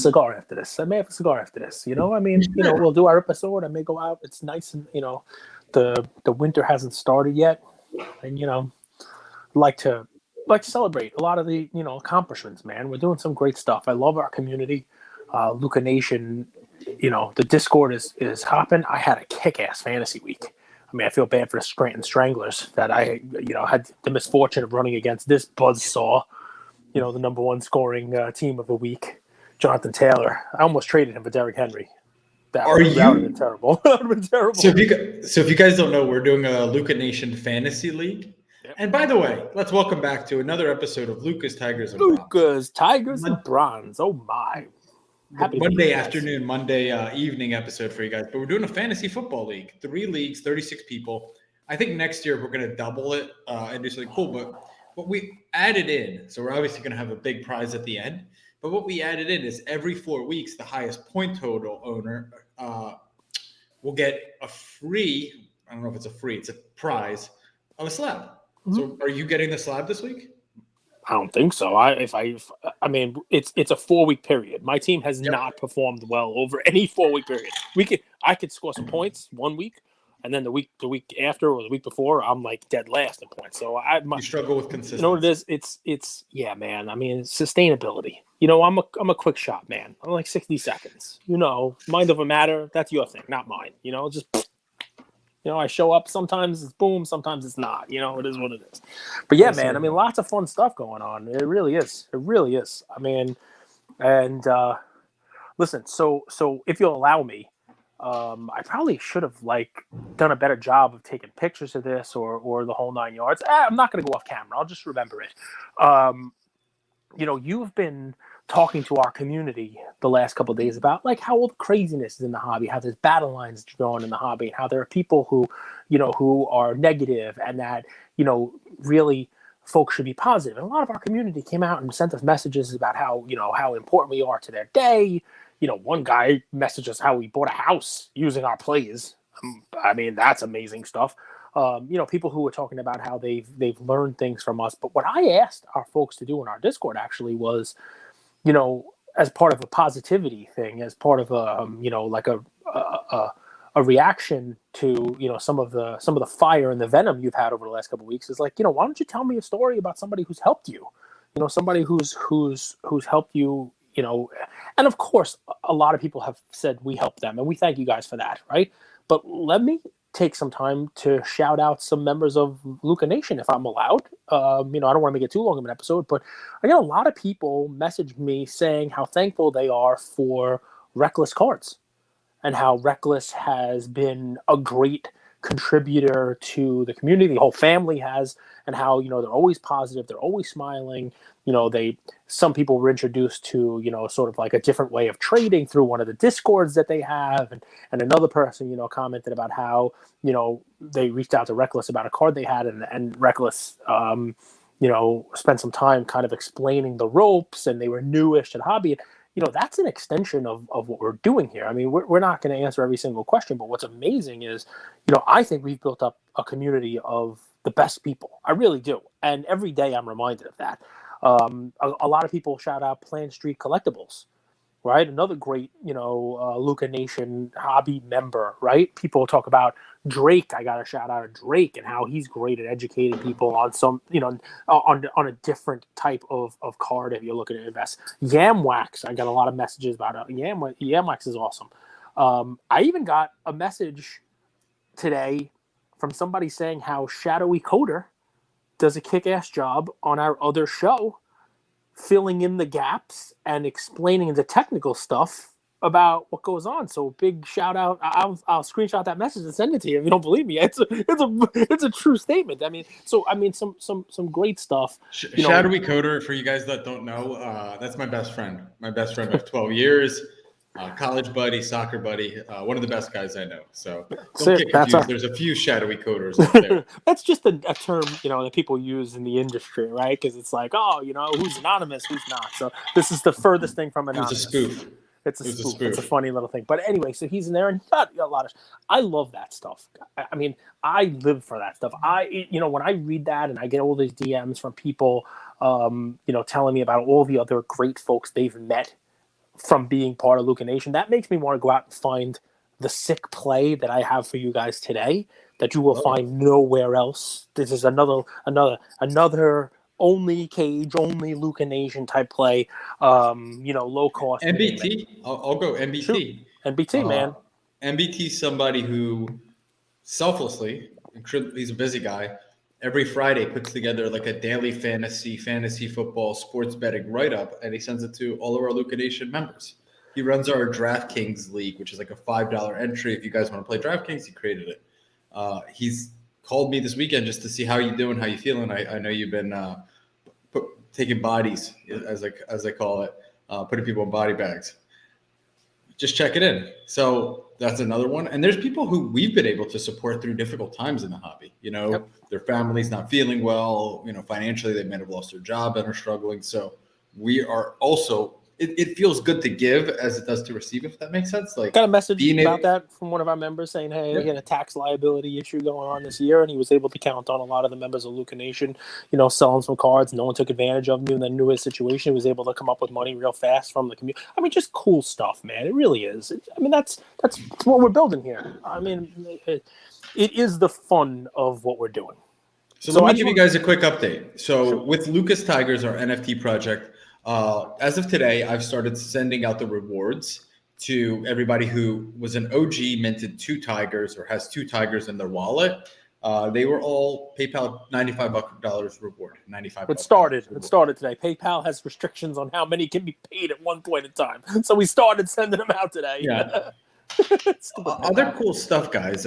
cigar after this. I may have a cigar after this. You know, I mean, you know, we'll do our episode. I may go out. It's nice, and you know, the winter hasn't started yet, and you know, like to celebrate a lot of the accomplishments. Man, we're doing some great stuff. I love our community. Luca Nation, you know, the Discord is hopping. I had a kick-ass fantasy week. I mean, I feel bad for the Scranton Stranglers that I, you know, had the misfortune of running against this buzzsaw, you know, the number one scoring team of the week, Jonathan Taylor. I almost traded him for Derrick Henry. That would have been terrible. That would have been terrible. So if you guys don't know, we're doing a Luca Nation Fantasy League. Yep. And by the way, let's welcome back to another episode of Lucas, Tigers, and Bronze. Lucas, Tigers, and Bronze. Oh, my. Monday afternoon, Monday evening episode for you guys. But we're doing a fantasy football league. 3 leagues, 36 people. I think next year we're going to double it and do something cool. But what we added in, so we're obviously going to have a big prize at the end. But what we added in is every 4 weeks, the highest point total owner will get a free, I don't know if it's a free, it's a prize of a slab. Mm-hmm. So are you getting the slab this week? I don't think so. I mean, it's a 4-week period. My team has not performed well over any 4-week period. I could score some points 1 week, and then the week after or the week before, I'm like dead last in points. So you struggle with consistency. You know what it is? It's yeah, man. I mean, it's sustainability. You know, I'm a quick shot man. I'm like 60 seconds. You know, mind over matter. That's your thing, not mine. You know, just. You know, I show up. Sometimes it's boom. Sometimes it's not. You know, it is what it is. But yeah, man. I mean, lots of fun stuff going on. It really is. It really is. I mean, and listen. So if you'll allow me, I probably should have done a better job of taking pictures of this or the whole 9 yards. I'm not going to go off camera. I'll just remember it. You know, you've been talking to our community the last couple of days about how all the craziness is in the hobby, how there's battle lines drawn in the hobby, and how there are people who are negative, and that, you know, really folks should be positive. And a lot of our community came out and sent us messages about how important we are to their day. You know, one guy messaged us how he bought a house using our plays. I mean, that's amazing stuff. You know, people who were talking about how they've learned things from us. But what I asked our folks to do in our Discord actually was, you know, as part of a positivity thing, as part of a reaction to, you know, some of the fire and the venom you've had over the last couple of weeks, is why don't you tell me a story about somebody who's helped you, you know, somebody who's helped you, you know. And of course, a lot of people have said we helped them, and we thank you guys for that, right? But let me take some time to shout out some members of Luca Nation, if I'm allowed. You know, I don't want to make it too long of an episode, but I got a lot of people message me saying how thankful they are for Reckless Cards, and how Reckless has been a great contributor to the community. The whole family has, and how, you know, they're always positive, they're always smiling. You know, some people were introduced to, you know, sort of like a different way of trading through one of the Discords that they have. And another person, you know, commented about how, you know, they reached out to Reckless about a card they had, and Reckless, you know, spent some time kind of explaining the ropes, and they were newish to the hobby. You know, that's an extension of what we're doing here. I mean, we're not going to answer every single question, but what's amazing is, you know, I think we've built up a community of the best people. I really do. And every day I'm reminded of that. A lot of people shout out Plan Street Collectibles, right? Another great, you know, Luca Nation hobby member, right? People talk about Drake. I got to shout out Drake and how he's great at educating people on some, you know, on a different type of card if you're looking to invest. Yamwax, I got a lot of messages about Yamwax is awesome. I even got a message today from somebody saying how Shadowy Coder does a kick-ass job on our other show, filling in the gaps and explaining the technical stuff about what goes on. So big shout out. I'll screenshot that message and send it to you if you don't believe me. It's a true statement. I mean, some great stuff. Shadowy Coder, for you guys that don't know, that's my best friend. My best friend of 12 years. College buddy, soccer buddy, one of the best guys I know. So don't get confused. There's a few shadowy coders out there. That's just a term, you know, that people use in the industry, right? Because it's like, oh, you know, who's anonymous, who's not. So this is the furthest thing from anonymous. It's a spoof. It's a spoof. It's a funny little thing. But anyway, so he's in there, and he got a lot of. I love that stuff. I mean, I live for that stuff. You know, when I read that and I get all these DMs from people, you know, telling me about all the other great folks they've met from being part of Luca Nation. That makes me want to go out and find the sick play that I have for you guys today that you will find nowhere else. This is another only cage, only Luca Nation type play. Low cost. MBT. I'll go MBT. Shoot. NBT, man. MBT is somebody who selflessly, he's a busy guy, every Friday puts together like a daily fantasy football, sports betting write-up, and he sends it to all of our Luca Nation members. He runs our DraftKings league, which is like a $5 entry. If you guys want to play DraftKings, he created it. He's called me this weekend just to see how you doing, how you feeling. I know you've been taking bodies, as I call it, putting people in body bags. Just check it in. So that's another one. And there's people who we've been able to support through difficult times in the hobby. Their family's not feeling well. Financially, they might have lost their job and are struggling. So we are also, it feels good to give as it does to receive, if that makes sense. Like, got a message about that from one of our members saying, hey, we had a tax liability issue going on this year, and he was able to count on a lot of the members of Luca Nation, selling some cards. No one took advantage of him, and then knew his situation. He was able to come up with money real fast from the community. I mean, just cool stuff, man. It really is. That's what we're building here. It is the fun of what we're doing. So let me give you guys a quick update. So with Lucas Tigers, our NFT project, as of today, I've started sending out the rewards to everybody who was an OG, minted 2 tigers or has 2 tigers in their wallet. They were all PayPal $95 reward. It started today. PayPal has restrictions on how many can be paid at one point in time, so we started sending them out today. Yeah. Other cool stuff, guys.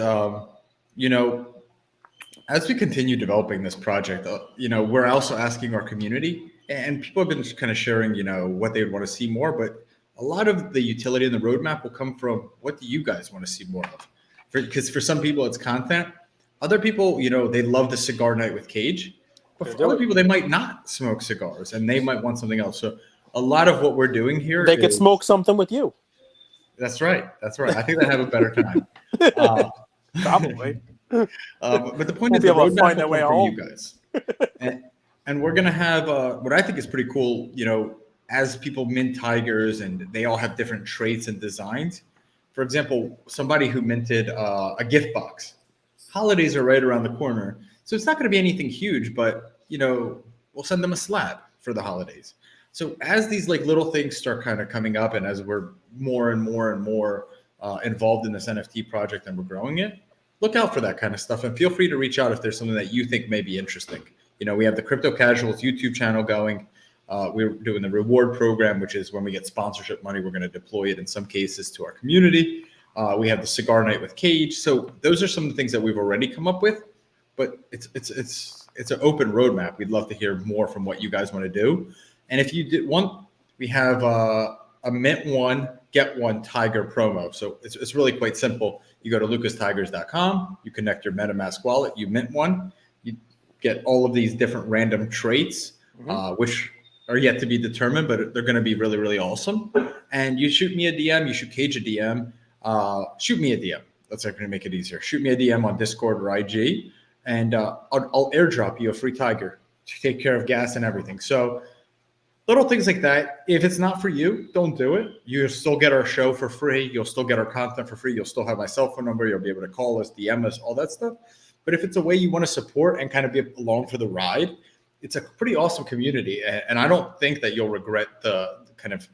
As we continue developing this project, we're also asking our community. And people have been kind of sharing, what they would want to see more. But a lot of the utility in the roadmap will come from what do you guys want to see more of? Because for some people, it's content. Other people, they love the cigar night with Cage. But for other people, they might not smoke cigars and they might want something else. So a lot of what we're doing here they could smoke something with you. That's right. I think they'd have a better time. Probably. But the point is the roadmap will come for you guys. And we're going to have what I think is pretty cool, as people mint tigers and they all have different traits and designs. For example, somebody who minted a gift box. Holidays are right around the corner. So it's not going to be anything huge, but, we'll send them a slab for the holidays. So as these little things start kind of coming up and as we're more and more and more involved in this NFT project and we're growing it, look out for that kind of stuff. And feel free to reach out if there's something that you think may be interesting. We have the Crypto Casuals YouTube channel going. We're doing the reward program, which is when we get sponsorship money, we're going to deploy it in some cases to our community. We have the cigar night with Cage. So those are some of the things that we've already come up with, but it's an open roadmap. We'd love to hear more from what you guys want to do. And if you did want, we have a mint one, get one tiger promo. So it's really quite simple. You go to lucastigers.com, you connect your MetaMask wallet, you mint one, you get all of these different random traits, which are yet to be determined, but they're going to be really, really awesome. And you shoot me a DM, you shoot Cage a DM, shoot me a DM. That's going to make it easier. Shoot me a DM on Discord or IG, and I'll airdrop you a free tiger to take care of gas and everything. So little things like that. If it's not for you, don't do it. You'll still get our show for free. You'll still get our content for free. You'll still have my cell phone number. You'll be able to call us, DM us, all that stuff. But if it's a way you want to support and kind of be along for the ride, it's a pretty awesome community. And I don't think that you'll regret the kind of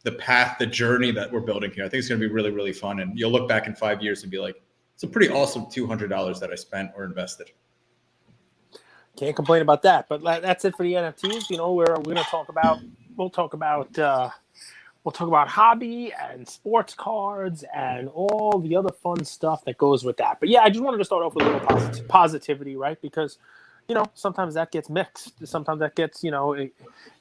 the path, the journey that we're building here. I think it's going to be really, really fun. And you'll look back in 5 years and be like, it's a pretty awesome $200 that I spent or invested. Can't complain about that. But that's it for the NFTs. We're going to talk about, we'll talk about hobby and sports cards and all the other fun stuff that goes with that. But yeah, I just wanted to start off with a little positivity, right? Because, sometimes that gets mixed. Sometimes that gets, it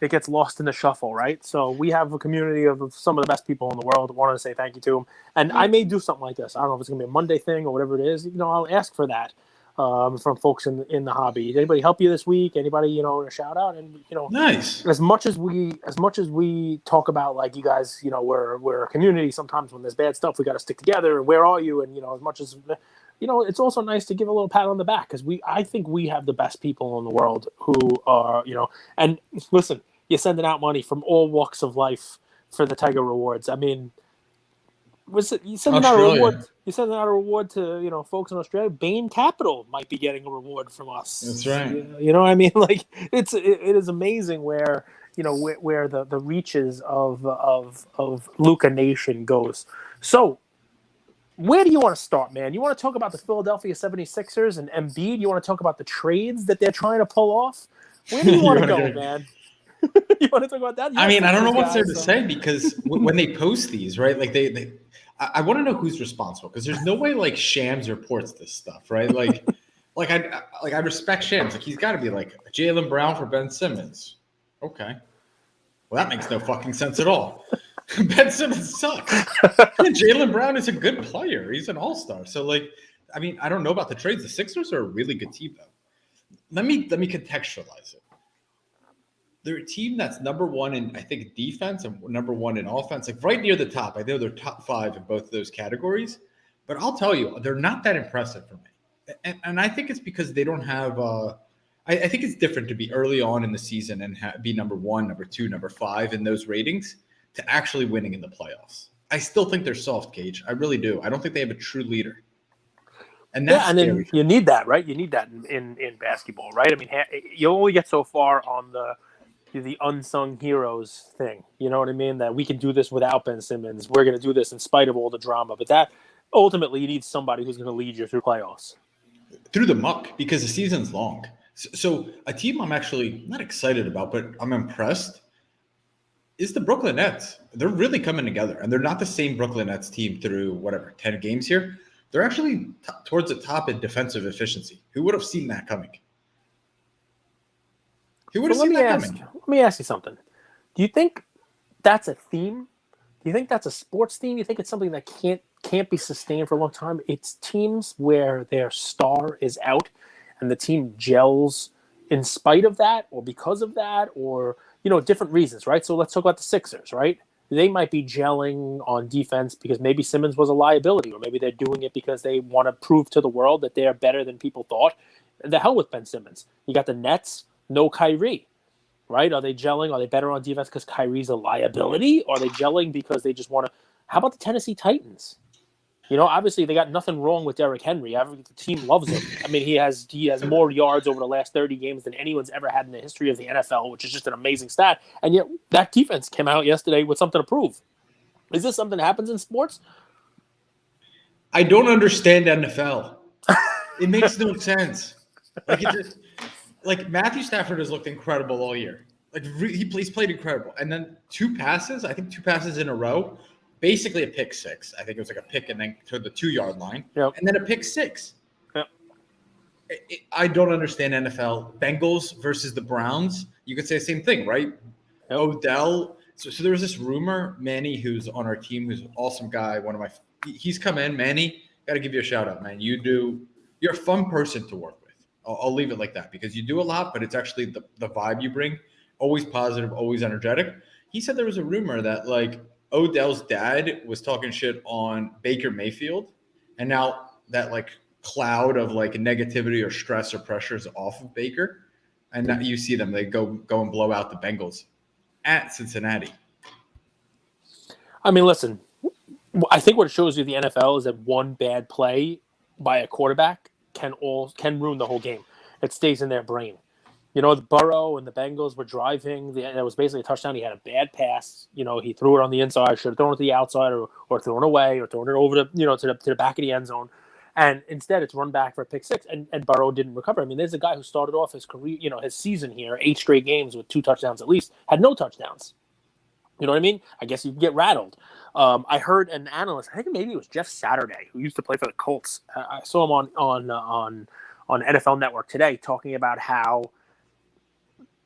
gets lost in the shuffle, right? So we have a community of some of the best people in the world. I wanted to say thank you to them. And I may do something like this. I don't know if it's going to be a Monday thing or whatever it is. I'll ask for that. From folks in the hobby. Did anybody help you this week? Anybody, a shout out? And nice. As much as we talk about, like, you guys, we're a community. Sometimes when there's bad stuff, we got to stick together. And where are you? And as much as it's also nice to give a little pat on the back because I think we have the best people in the world who are and listen, you're sending out money from all walks of life for the Tiger Rewards. I mean, was it, you sending out a Australia. reward? You sending out a reward to folks in Australia? Bain Capital might be getting a reward from us. That's right. You know what I mean? Like it is amazing where where the reaches of Luca Nation goes. So where do you want to start, man? You want to talk about the Philadelphia 76ers and Embiid? You want to talk about the trades that they're trying to pull off? Where do you want to go, man? You want to talk about that? I mean, I don't know what's there to say because when they post these, right? Like I want to know who's responsible because there's no way like Shams reports this stuff, right? Like I respect Shams. Like he's got to be like Jaylen Brown for Ben Simmons. Okay, well that makes no fucking sense at all. Ben Simmons sucks. Jaylen Brown is a good player. He's an all-star. So like, I mean, I don't know about the trades. The Sixers are a really good team though. Let me contextualize it. They're a team that's number one in, I think, defense and number one in offense, like right near the top. I know they're top 5 in both of those categories, but I'll tell you, they're not that impressive for me. And I think it's because they don't have I think it's different to be early on in the season and be number 1, number 2, number 5 in those ratings to actually winning in the playoffs. I still think they're soft, Gage. I really do. I don't think they have a true leader. And that's then you need that, right? You need that in basketball, right? I mean, you only get so far on the unsung heroes thing. You know what I mean? That we can do this without Ben Simmons. We're going to do this in spite of all the drama. But that ultimately, you need somebody who's going to lead you through playoffs. Through the muck, because the season's long. So a team I'm actually not excited about, but I'm impressed, is the Brooklyn Nets. They're really coming together. And they're not the same Brooklyn Nets team through, 10 games here. They're actually towards the top in defensive efficiency. Who would have seen that coming? Who would have seen that coming? Let me ask you something. Do you think that's a theme? Do you think that's a sports theme? Do you think it's something that can't be sustained for a long time? It's teams where their star is out and the team gels in spite of that or because of that or, different reasons, right? So let's talk about the Sixers, right? They might be gelling on defense because maybe Simmons was a liability or maybe they're doing it because they want to prove to the world that they're better than people thought. The hell with Ben Simmons. You got the Nets. No Kyrie, right? Are they gelling? Are they better on defense because Kyrie's a liability? Or are they gelling because they just want to? How about the Tennessee Titans? Obviously they got nothing wrong with Derrick Henry. The team loves him. I mean, he has more yards over the last 30 games than anyone's ever had in the history of the NFL, which is just an amazing stat. And yet that defense came out yesterday with something to prove. Is this something that happens in sports? I don't understand NFL. It makes no sense. Like Matthew Stafford has looked incredible all year. Like he's played incredible. And then 2 passes in a row, basically a pick 6. I think it was like a pick and then to the 2-yard line. Yep. And then a pick 6. Yep. I don't understand NFL. Bengals versus the Browns. You could say the same thing, right? Yep. Odell. So there was this rumor, Manny, who's on our team, who's an awesome guy. He's come in. Manny, got to give you a shout out, man. You're a fun person to work with. I'll leave it like that because you do a lot, but it's actually the vibe you bring. Always positive, always energetic. He said there was a rumor that like Odell's dad was talking shit on Baker Mayfield. And now that like cloud of like negativity or stress or pressure is off of Baker. And now you see them, they go and blow out the Bengals at Cincinnati. I mean, listen, I think what it shows you the NFL is that one bad play by a quarterback can ruin the whole game. It stays in their brain. The Burrow and the Bengals were driving. It was basically a touchdown. He had a bad pass. He threw it on the inside. Should have thrown it to the outside or thrown away or thrown it over to the back of the end zone. And instead, it's run back for a pick 6, and Burrow didn't recover. I mean, there's a guy who started off his career, his season here, 8 straight games with 2 touchdowns at least, had no touchdowns. You know what I mean? I guess you can get rattled. I heard an analyst, I think maybe it was Jeff Saturday, who used to play for the Colts. I saw him on NFL Network today talking about how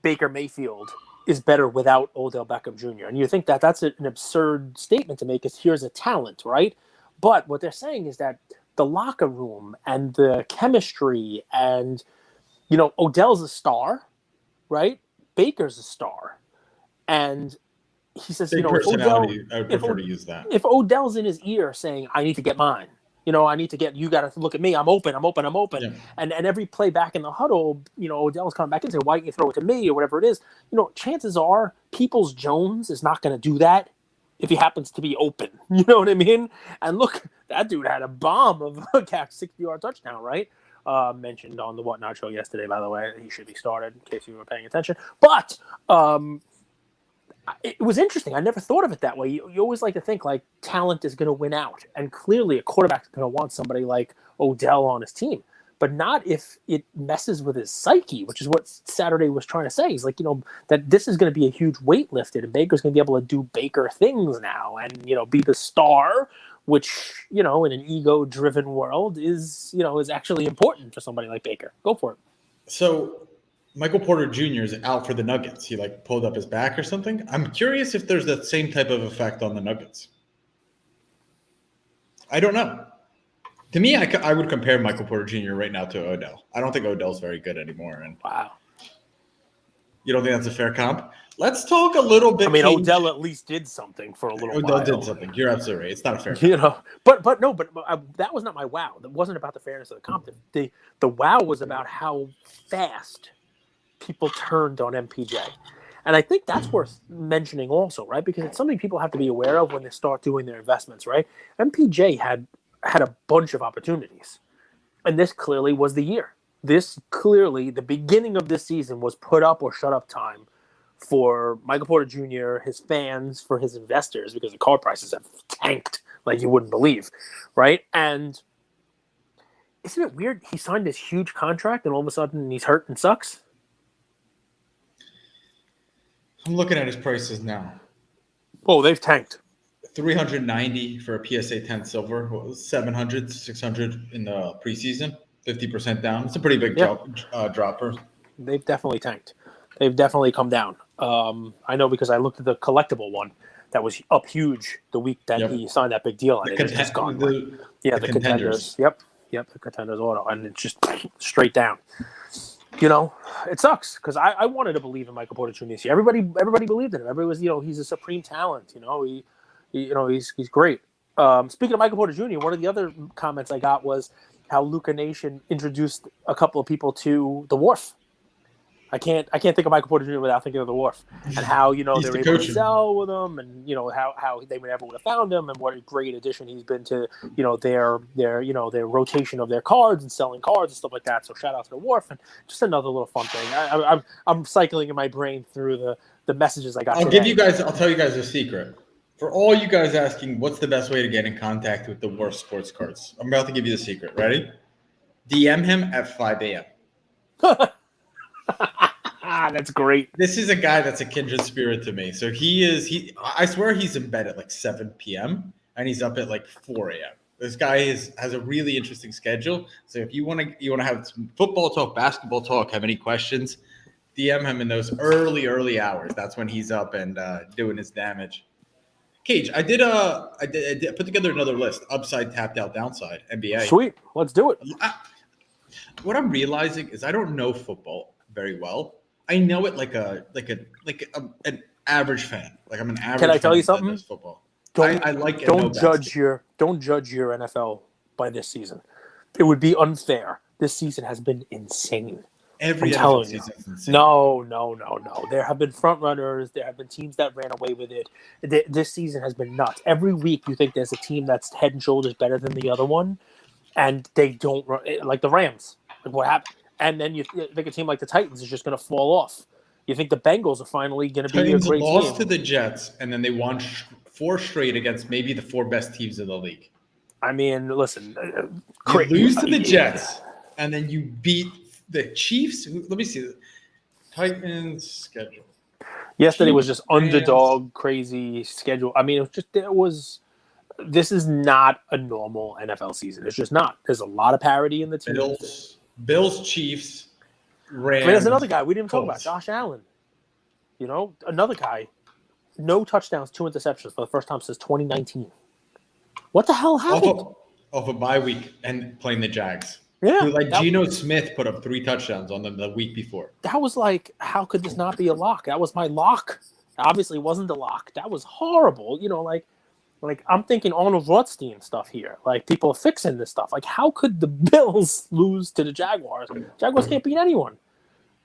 Baker Mayfield is better without Odell Beckham Jr. And you think that that's an absurd statement to make because here's a talent, right? But what they're saying is that the locker room and the chemistry and, Odell's a star, right? Baker's a star. And he says, personality, I would prefer to use that. If Odell's in his ear saying, I need to get mine, you got to look at me. I'm open. Yeah. And every play back in the huddle, Odell's coming back and saying, why can't you throw it to me or whatever it is? Chances are Peoples-Jones is not going to do that. if he happens to be open. You know what I mean? And look, that dude had a bomb of a 60-yard touchdown, right? Mentioned on the Whatnot show yesterday, by the way. He should be started in case you were paying attention. But it was interesting. I never thought of it that way. You always like to think like talent is going to win out. And clearly a quarterback is going to want somebody like Odell on his team. But not if it messes with his psyche, which is what Saturday was trying to say. He's like, that this is going to be a huge weight lifted, and Baker's going to be able to do Baker things now and, be the star, which, in an ego-driven world is actually important for somebody like Baker. Go for it. So Michael Porter Jr. is out for the Nuggets. He pulled up his back or something. I'm curious if there's that same type of effect on the Nuggets. I don't know. To me, I would compare Michael Porter Jr. right now to Odell. I don't think Odell's very good anymore. And wow. You don't think that's a fair comp? Let's talk a little bit. I mean, Odell at least did something for a little while. Odell did something. You're absolutely right. It's not a fair comp. But that was not my wow. That wasn't about the fairness of the comp. The wow was about how fast people turned on MPJ. And I think that's worth mentioning also, right? Because it's something people have to be aware of when they start doing their investments, right? MPJ had a bunch of opportunities. And this clearly was the year. This clearly, the beginning of this season was put up or shut up time for Michael Porter Jr., his fans, for his investors, because the car prices have tanked like you wouldn't believe, right? And isn't it weird? He signed this huge contract and all of a sudden he's hurt and sucks? I'm looking at his prices now. Oh, they've tanked. $390 for a PSA 10 silver, 700, 600 in the preseason, 50% down. It's a pretty big dropper. They've definitely tanked. They've definitely come down. I know because I looked at the collectible one that was up huge the week that he signed that big deal, and it's just gone. The contenders. Yep, the contenders auto, and it's just straight down. It sucks because I wanted to believe in Michael Porter Jr. this year. Everybody believed in him. Everybody was, he's a supreme talent. He's great. Speaking of Michael Porter Jr., one of the other comments I got was how Luca Nation introduced a couple of people to the Wharf. I can't think of Michael Porter Jr. without thinking of the Wharf, and how they were able to sell with him, and how they never would have found him, and what a great addition he's been to their rotation of their cards and selling cards and stuff like that. So shout out to the Wharf, and just another little fun thing. I'm cycling in my brain through the messages I got. I'll tell you guys a secret. For all you guys asking, what's the best way to get in contact with the Wharf sports cards? I'm about to give you the secret. Ready? DM him at 5 a.m. That's great. This is a guy that's a kindred spirit to me. So I swear he's in bed at 7 p.m. and he's up at 4 a.m. This guy has a really interesting schedule. So if you want to have some football talk, basketball talk, have any questions, DM him in those early hours. That's when he's up and doing his damage. Cage, I did put together another list: upside, tapped out, downside, NBA. Sweet, let's do it. What I'm realizing is I don't know football very well. I know it like an average fan. I'm an average. Can I tell you something? Football. Don't judge your NFL by this season. It would be unfair. This season has been insane. Every NFL season is insane. No. There have been front runners. There have been teams that ran away with it. This season has been nuts. Every week you think there's a team that's head and shoulders better than the other one, and they don't run, like the Rams. What happened? And then you think a team like the Titans is just going to fall off. You think the Bengals are finally going to be a great team. Lost to the Jets, and then they won 4 straight against maybe the 4 best teams in the league. I mean, listen. You lose to the Jets, and then you beat the Chiefs. Let me see the Titans schedule. Yesterday was just underdog, crazy schedule. I mean, this is not a normal NFL season. It's just not. There's a lot of parity in the teams. Bills, Chiefs, Rams. There's another guy we didn't talk about, Josh Allen. Another guy, no touchdowns, 2 interceptions for the first time since 2019. What the hell happened? Off a bye week and playing the Jags. Yeah. Geno Smith put up 3 touchdowns on them the week before. That was how could this not be a lock? That was my lock. Obviously, it wasn't a lock. That was horrible. I'm thinking Arnold Rothstein stuff here. People are fixing this stuff. How could the Bills lose to the Jaguars? Jaguars can't beat anyone.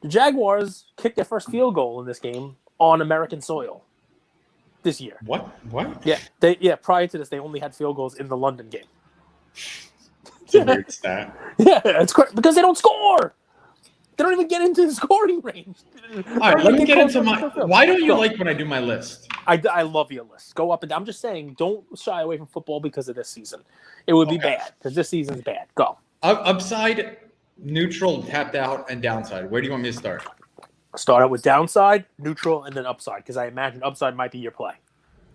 The Jaguars kicked their first field goal in this game on American soil. this year. What? Yeah. Prior to this, they only had field goals in the London game. It's a weird stat. Yeah, it's great because they don't score. They don't even get into the scoring range. All right, let me get into my. Why don't you like when I do my list? I love your list. Go up and down. I'm just saying, don't shy away from football because of this season. It would be bad because this season's bad. Go. Upside, neutral, tapped out, and downside. Where do you want me to start? Start out with downside, neutral, and then upside because I imagine upside might be your play.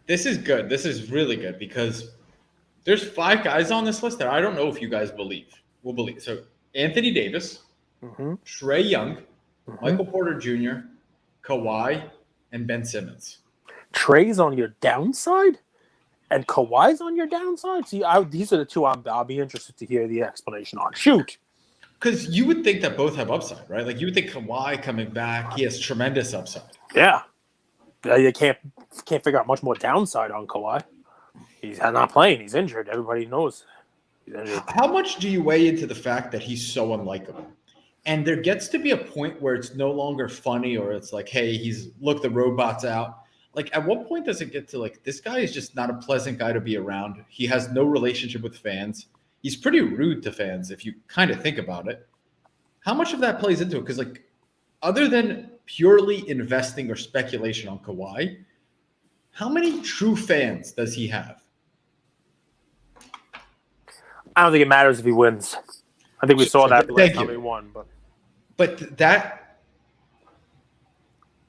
This is good. This is really good because there's 5 guys on this list that I don't know if you guys will believe. So Anthony Davis, Trae Young, Michael Porter Jr., Kawhi, and Ben Simmons. Trae's on your downside, and Kawhi's on your downside. See, these are the two I'll be interested to hear the explanation on. Shoot, because you would think that both have upside, right? Like you would think Kawhi coming back, he has tremendous upside. Yeah, you can't figure out much more downside on Kawhi. He's not playing. He's injured. Everybody knows he's injured. How much do you weigh into the fact that he's so unlikable? And there gets to be a point where it's no longer funny or it's like, hey, the robot's out. Like, at what point does it get to, like, this guy is just not a pleasant guy to be around. He has no relationship with fans. He's pretty rude to fans if you kind of think about it. How much of that plays into it? Because, like, other than purely investing or speculation on Kawhi, how many true fans does he have? I don't think it matters if he wins. I think we saw that the last time he won. But that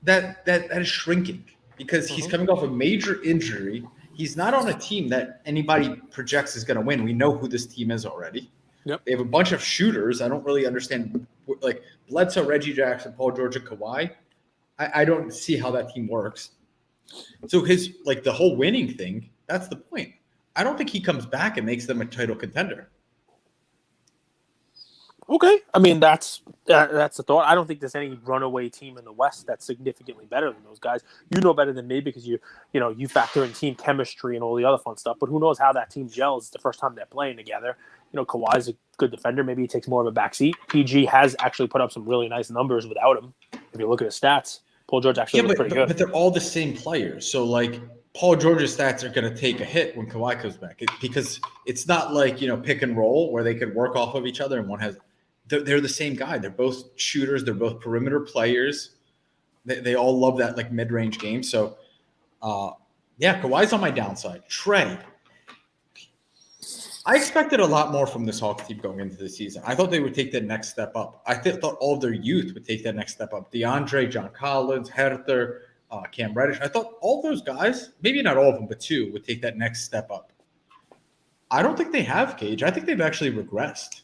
is shrinking because he's coming off a major injury. He's not on a team that anybody projects is going to win. We know who this team is already. Yep. They have a bunch of shooters. I don't really understand, like Bledsoe, Reggie Jackson, Paul George, and Kawhi. I don't see how that team works. So the whole winning thing, that's the point. I don't think he comes back and makes them a title contender. Okay, I mean that's the thought. I don't think there's any runaway team in the West that's significantly better than those guys. You know better than me because you factor in team chemistry and all the other fun stuff. But who knows how that team gels the first time they're playing together? Kawhi's a good defender. Maybe he takes more of a backseat. PG has actually put up some really nice numbers without him. If you look at his stats, Paul George actually looks pretty good. But they're all the same players. So like Paul George's stats are going to take a hit when Kawhi comes back because it's not like pick and roll where they could work off of each other and one has. They're the same guy. They're both shooters. They're both perimeter players. They all love that like mid-range game. So, Kawhi's on my downside. Trae. I expected a lot more from this Hawks team going into the season. I thought they would take the next step up. I thought all of their youth would take that next step up. DeAndre, John Collins, Herter, Cam Reddish. I thought all those guys, maybe not all of them, but 2, would take that next step up. I don't think they have, Cage. I think they've actually regressed.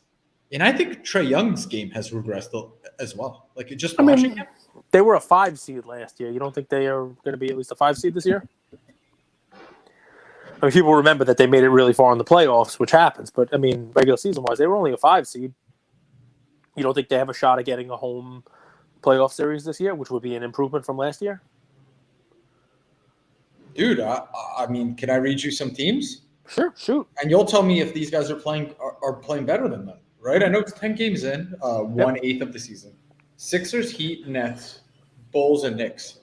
And I think Trae Young's game has regressed as well. Like just watching him. They were a 5 seed last year. You don't think they are going to be at least a 5 seed this year? I mean, people remember that they made it really far in the playoffs, which happens. But I mean, regular season wise, they were only a 5 seed. You don't think they have a shot at getting a home playoff series this year, which would be an improvement from last year? Dude, I mean, can I read you some teams? Sure, shoot. And you'll tell me if these guys are playing better than them. Right, I know it's 10 games in, 1/8 of the season. Sixers, Heat, Nets, Bulls, and Knicks.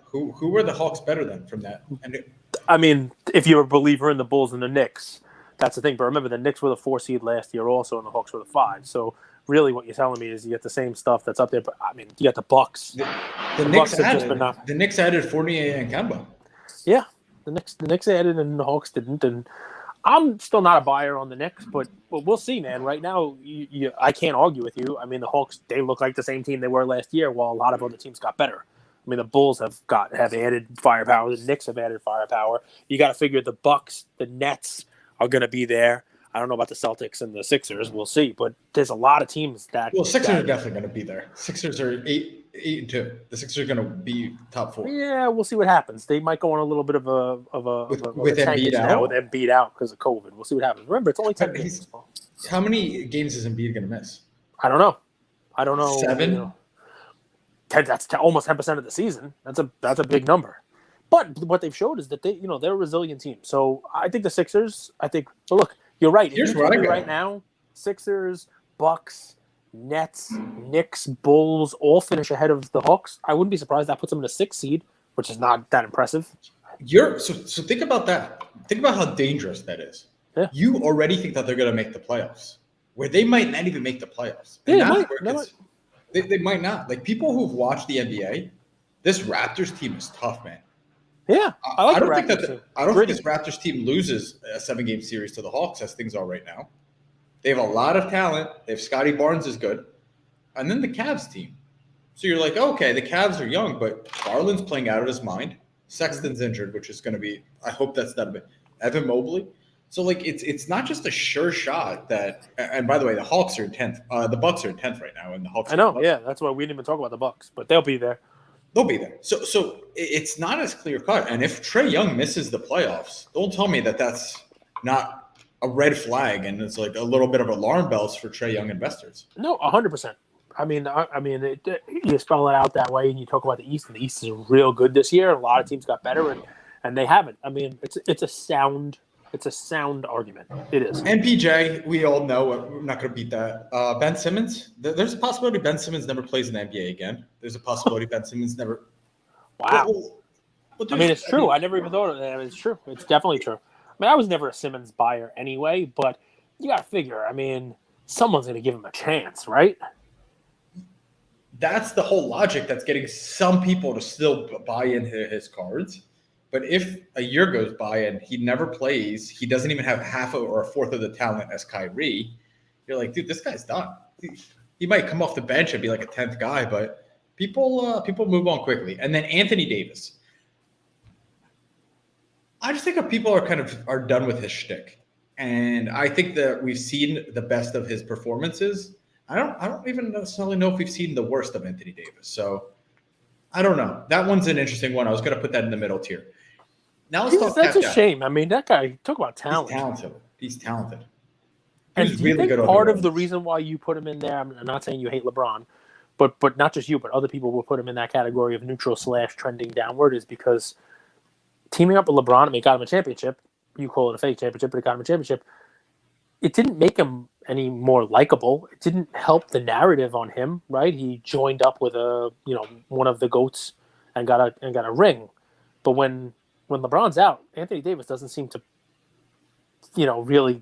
Who were the Hawks better than from that? I mean, if you're a believer in the Bulls and the Knicks, that's the thing. But remember, the Knicks were the 4 seed last year also, and the Hawks were the 5. So really, what you're telling me is you get the same stuff that's up there. But I mean, you got the Bucks. The Knicks added Fournier and Kemba. Yeah, the Knicks added, and the Hawks didn't, and. I'm still not a buyer on the Knicks, but we'll see, man. Right now, I can't argue with you. I mean, the Hawks, they look like the same team they were last year, while a lot of other teams got better. I mean, the Bulls have added firepower. The Knicks have added firepower. You got to figure the Bucks, the Nets are going to be there. I don't know about the Celtics and the Sixers. We'll see. But there's a lot of teams that... Well, Sixers are definitely going to be there. Sixers are 8-2. The Sixers are going to be top 4. Yeah, we'll see what happens. They might go on a little bit of a with Embiid out. With Embiid out because of COVID. We'll see what happens. Remember, it's only 10 games. How many games is Embiid going to miss? I don't know. 7? 10, that's almost 10% of the season. That's a big number. But what they've showed is that they're a resilient team. So I think the Sixers. Look, you're right. Here's where I go right now. Sixers, Bucks, Nets, Knicks, Bulls all finish ahead of the Hawks. I wouldn't be surprised that puts them in a 6 seed. which is not that impressive. So think about that. Think about how dangerous that is. Yeah. You already think that they're going to make the playoffs, where they might not even make the playoffs. Yeah, And they that's might. where They might. they might not. Like people who've watched the NBA, this Raptors team is tough, man. Yeah, I like I the don't think Raptors that team. I don't Gritty. think this Raptors team loses a 7-game series to the Hawks as things are right now. They have a lot of talent. They have Scotty Barnes is good, and then the Cavs team. So you're like, okay, the Cavs are young, but Garland's playing out of his mind. Sexton's injured, which is going to be. I hope that's not a bit. Evan Mobley. So like, it's not just a sure shot that. And by the way, the Hawks are in 10th. The Bucks are in 10th right now, and the Hawks. I know. Yeah, that's why we didn't even talk about the Bucks, but they'll be there. They'll be there. So it's not as clear cut. And if Trae Young misses the playoffs, don't tell me that that's not a red flag and it's like a little bit of alarm bells for Trae Young investors. No, 100%. I mean, you spell it out that way, and you talk about the East, and the East is real good this year. A lot of teams got better, and they haven't. I mean, it's a sound argument. It is. MPJ, we all know. We're not going to beat that. Ben Simmons. There's a possibility Ben Simmons never plays in the NBA again. There's a possibility Ben Simmons never. Wow. Well, I mean, it's true. I never even thought of that. It's true. It's definitely true. I mean, I was never a Simmons buyer anyway, but you got to figure. I mean, someone's going to give him a chance, right? That's the whole logic that's getting some people to still buy into his cards. But if a year goes by and he never plays, he doesn't even have half or a fourth of the talent as Kyrie, you're like, dude, this guy's done. He might come off the bench and be like a 10th guy, but people move on quickly. And then Anthony Davis. I just think people are done with his shtick. And I think that we've seen the best of his performances. I don't even necessarily know if we've seen the worst of Anthony Davis. So I don't know. That one's an interesting one. I was going to put that in the middle tier. Now let's talk. That's a shame. I mean, that guy, talk about talent. He's talented. And do you think part of the reason why you put him in there, I'm not saying you hate LeBron, but not just you, but other people will put him in that category of neutral / trending downward, is because teaming up with LeBron, I mean, got him a championship. You call it a fake championship, but it got him a championship. It didn't make him any more likable. It didn't help the narrative on him, right? He joined up with one of the GOATs and got a ring. But when LeBron's out, Anthony Davis doesn't seem to, really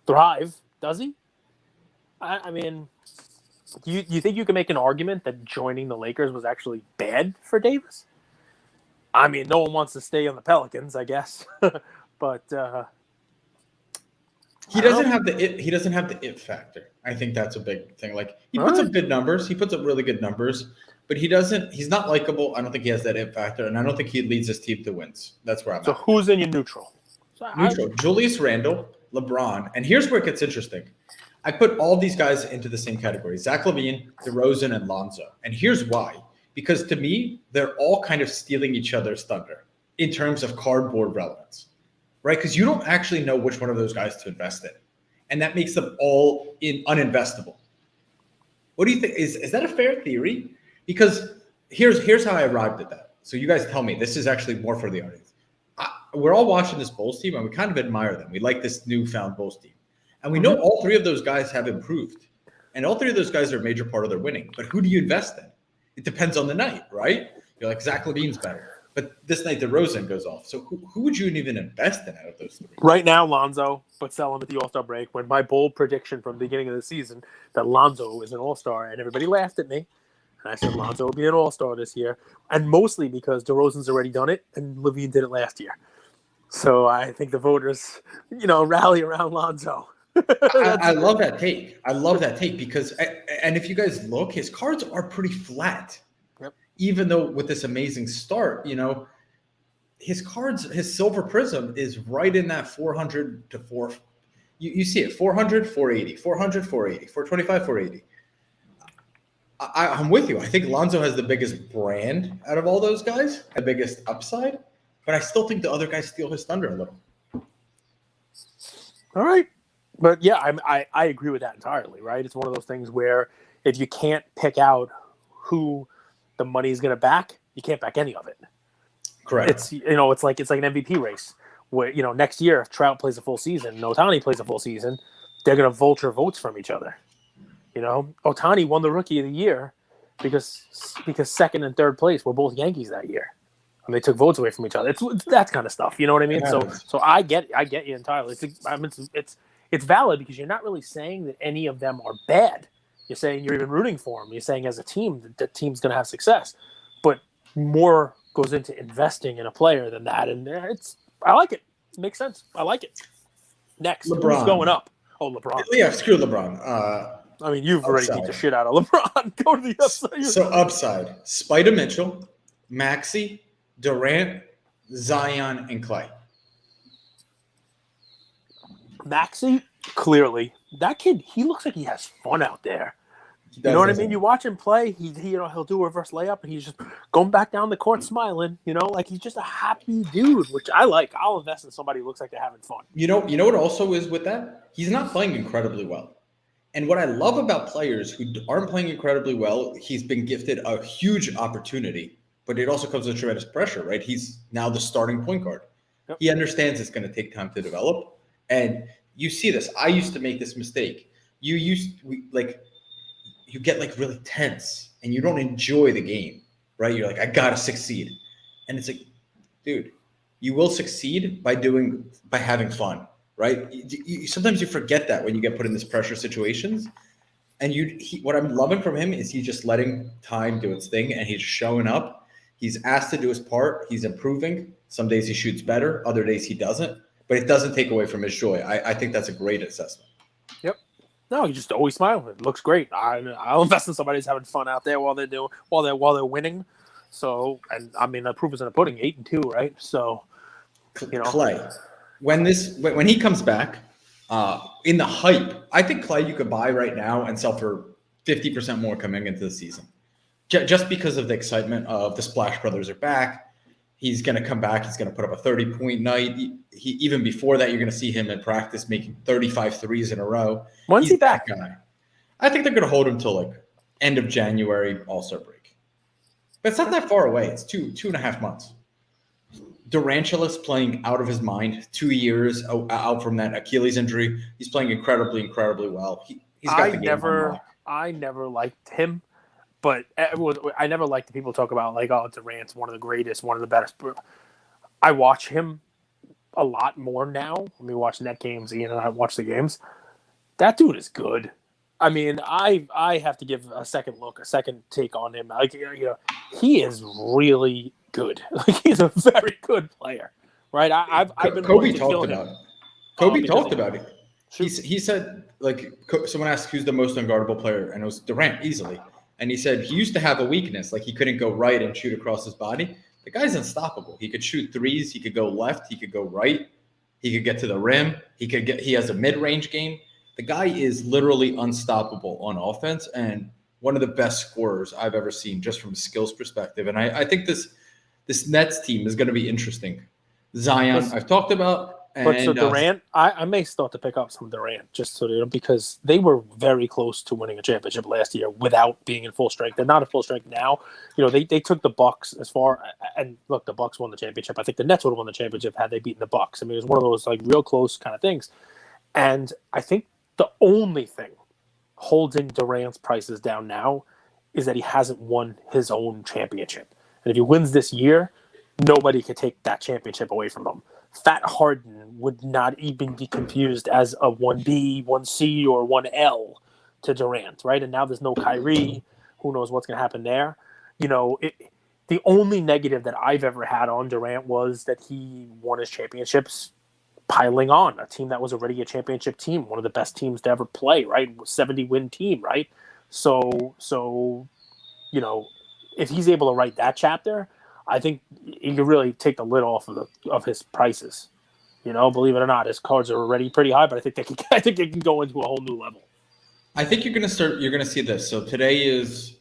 thrive, does he? I mean, do you think you can make an argument that joining the Lakers was actually bad for Davis? I mean, no one wants to stay on the Pelicans, I guess, but he doesn't have the it factor. I think that's a big thing. Like he puts up good numbers, he puts up really good numbers, but he's not likable. I don't think he has that it factor, and I don't think he leads his team to wins. That's where I'm at. So who's in your neutral? Julius Randle, LeBron, and here's where it gets interesting. I put all these guys into the same category: Zach LaVine, DeRozan, and Lonzo. And here's why: because to me, they're all kind of stealing each other's thunder in terms of cardboard relevance, right? Because you don't actually know which one of those guys to invest in, and that makes them all uninvestable. What do you think? Is that a fair theory? Because here's how I arrived at that. So you guys tell me. This is actually more for the audience. We're all watching this Bulls team, and we kind of admire them. We like this newfound Bulls team. And we know all three of those guys have improved. And all three of those guys are a major part of their winning. But who do you invest in? It depends on the night, right? You're like, Zach LaVine's better. But this night, DeRozan goes off. So who would you even invest in out of those three? Right now, Lonzo, but sell him at the All-Star break, when my bold prediction from the beginning of the season that Lonzo is an All-Star, and everybody laughed at me. And I said Lonzo will be an All-Star this year. And mostly because DeRozan's already done it, and LaVine did it last year. So I think the voters, rally around Lonzo. I love that take. I love that take because, and if you guys look, his cards are pretty flat. Yep. Even though with this amazing start, his cards, his silver prism is right in that 400 to 4. You see it 400, 480, 400, 480, 425, 480. I'm with you. I think Lonzo has the biggest brand out of all those guys, the biggest upside, but I still think the other guys steal his thunder a little. All right. But yeah, I agree with that entirely, right? It's one of those things where if you can't pick out who the money is going to back, you can't back any of it. Correct. It's it's like an MVP race where next year if Trout plays a full season and Ohtani plays a full season, they're going to vulture votes from each other. Ohtani won the Rookie of the Year because second and third place were both Yankees that year. and they took votes away from each other. It's that kind of stuff. You know what I mean? Yeah. So I get you entirely. It's valid because you're not really saying that any of them are bad. You're saying you're even rooting for them. You're saying as a team that the team's going to have success, but more goes into investing in a player than that. And I like it. It makes sense. I like it. Next, LeBron. who's going up? Oh, LeBron. Yeah, screw LeBron. I mean, you've already beat the shit out of LeBron. Go to the upside. So upside, Spider Mitchell, Maxey, Durant, Zion, and Clay. Maxey, clearly, that kid, he looks like he has fun out there. You know what I mean? You watch him play, he'll do a reverse layup, and he's just going back down the court smiling, like he's just a happy dude, which I like. I'll invest in somebody who looks like they're having fun. You know what also is with that? He's not playing incredibly well. And what I love about players who aren't playing incredibly well, he's been gifted a huge opportunity, but it also comes with tremendous pressure, right? He's now the starting point guard. Yep. He understands it's going to take time to develop. And you see this. I used to make this mistake. You get like really tense and you don't enjoy the game, right? You're like, I got to succeed. And it's like, dude, you will succeed by having fun, right? Sometimes you forget that when you get put in this pressure situations. And what I'm loving from him is he's just letting time do its thing and he's showing up. He's asked to do his part. He's improving. Some days he shoots better. Other days he doesn't. But it doesn't take away from his joy. I think that's a great assessment. Yep. No, you just always smile. It looks great. I'll invest in somebody who's having fun out there while they're winning. So, and I mean, the proof is in the pudding. 8-2, right? So, Clay, when he comes back, in the hype, I think Clay you could buy right now and sell for 50% more coming into the season, just because of the excitement of the Splash Brothers are back. He's going to come back. He's going to put up a 30-point night. Even before that, you're going to see him in practice making 35 threes in a row. When's he back? Guy. I think they're going to hold him till like end of January, All-Star break. But it's not that far away. It's 2.5 months. Durantulus playing out of his mind. 2 years out from that Achilles injury. He's playing incredibly, incredibly well. He's got the game unlocked. I never liked him. But I never liked the people talk about like, oh, Durant's one of the greatest, one of the best. I watch him a lot more now. I mean, watch net games, Ian and I watch the games. That dude is good. I mean, I have to give a second take on him. Like, he is really good. Like, he's a very good player, right? I've been Kobe talked about it. Kobe talked about it. Sure. He said, like, someone asked who's the most unguardable player, and it was Durant easily. And he said he used to have a weakness, like he couldn't go right and shoot across his body. The guy's unstoppable. He could shoot threes. He could go left. He could go right. He could get to the rim. He has a mid-range game. The guy is literally unstoppable on offense and one of the best scorers I've ever seen just from a skills perspective. And I think this Nets team is going to be interesting. Zion, I've talked about. But so Durant, I may start to pick up some Durant just so because they were very close to winning a championship last year without being in full strength. They're not in full strength now. They took the Bucks as far, and look, the Bucks won the championship. I think the Nets would have won the championship had they beaten the Bucks. I mean, it was one of those like real close kind of things. And I think the only thing holding Durant's prices down now is that he hasn't won his own championship. And if he wins this year, nobody could take that championship away from him. Fat Harden would not even be confused as a 1B, 1C, or 1L to Durant, right? And now there's no Kyrie. Who knows what's going to happen there? The only negative that I've ever had on Durant was that he won his championships piling on a team that was already a championship team, one of the best teams to ever play, right? 70-win team, right? So if he's able to write that chapter, I think you could really take the lid off of his prices. Believe it or not, his cards are already pretty high, but I think they can go into a whole new level. I think you're going to see this. So today is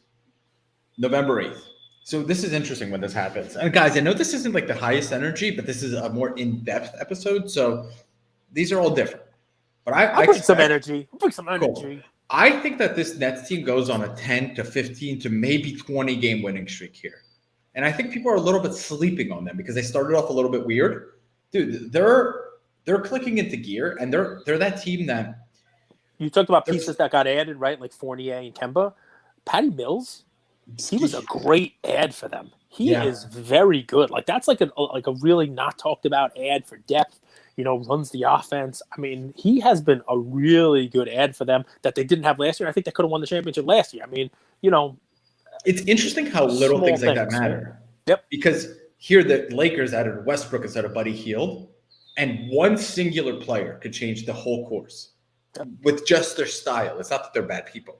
November 8th. So this is interesting when this happens. And guys, I know this isn't like the highest energy, but this is a more in-depth episode. So these are all different. But I'll bring some energy. Cool. I think that this Nets team goes on a 10 to 15 to maybe 20 game winning streak here. And I think people are a little bit sleeping on them because they started off a little bit weird. Dude, they're clicking into gear, and they're that team that you talked about pieces that got added, right? Like Fournier and Kemba. Patty Mills, he was a great ad for them. He is very good. Like that's like a really not talked about ad for depth. Runs the offense. I mean, he has been a really good ad for them that they didn't have last year. I think they could have won the championship last year. I mean, it's interesting how little things like that matter. Yep. Because here the Lakers added Westbrook instead of Buddy Hield, and one singular player could change the whole course with just their style. It's not that they're bad people.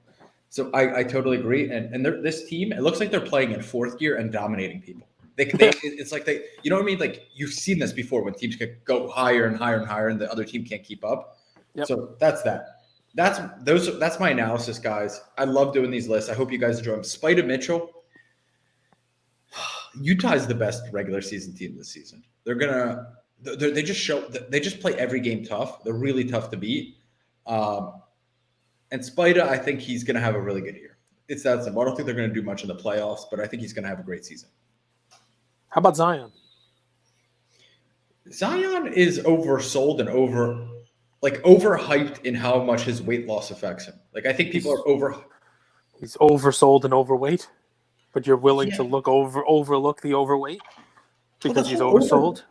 So I totally agree. And this team, it looks like they're playing in fourth gear and dominating people. It's like you know what I mean? Like you've seen this before when teams can go higher and higher and higher and the other team can't keep up. Yep. So that's that. That's my analysis, guys. I love doing these lists. I hope you guys enjoy them. Spite of Mitchell, Utah is the best regular season team this season. They just play every game tough. They're really tough to beat. And Spida, I think he's going to have a really good year. It's that simple. I don't think they're going to do much in the playoffs, but I think he's going to have a great season. How about Zion? Zion is oversold and overhyped in how much his weight loss affects him. Like I think people are He's oversold and overweight, but you're willing to overlook the overweight because he's oversold.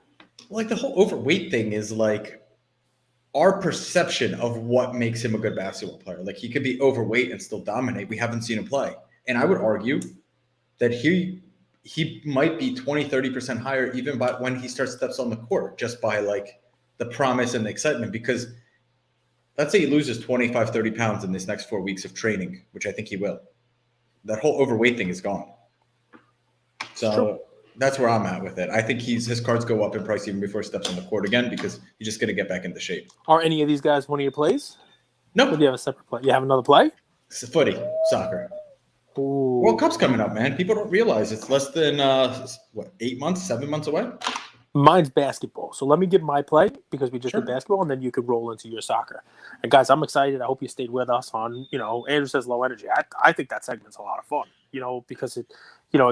The whole overweight thing is like our perception of what makes him a good basketball player. Like he could be overweight and still dominate. We haven't seen him play. And I would argue that he might be 20-30% higher even by when he steps on the court, just by like the promise and the excitement. Because let's say he loses 25-30 pounds in this next 4 weeks of training, which I think he will. That whole overweight thing is gone. So that's where I'm at with it. I think his cards go up in price even before he steps on the court again because he's just going to get back into shape. Are any of these guys one of your plays? No. Or do you have a separate play? You have another play? It's footy, soccer. Ooh. World Cup's coming up, man. People don't realize it's less than 7 months away? Mine's basketball. So let me give my play because we just did basketball, and then you could roll into your soccer. And guys, I'm excited. I hope you stayed with us on, Andrew says low energy. I think that segment's a lot of fun, because it